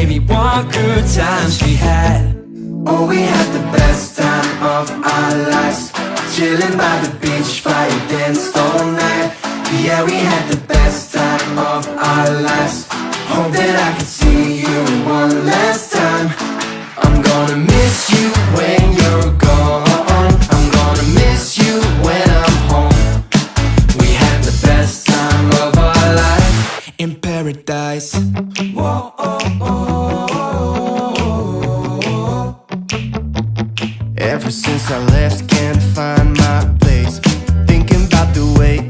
Baby, what good times we had. Oh, we had the best time of our lives, chilling by the beach, fire danced all night. Yeah, we had the best time of our lives. Hope that I can see you one last time. I'm gonna miss you when you're gone. I'm gonna miss you when I'm home. We had the best time of our life in paradise. Whoa, oh, oh, oh. Ever since I left, can't find my place. Thinking about the way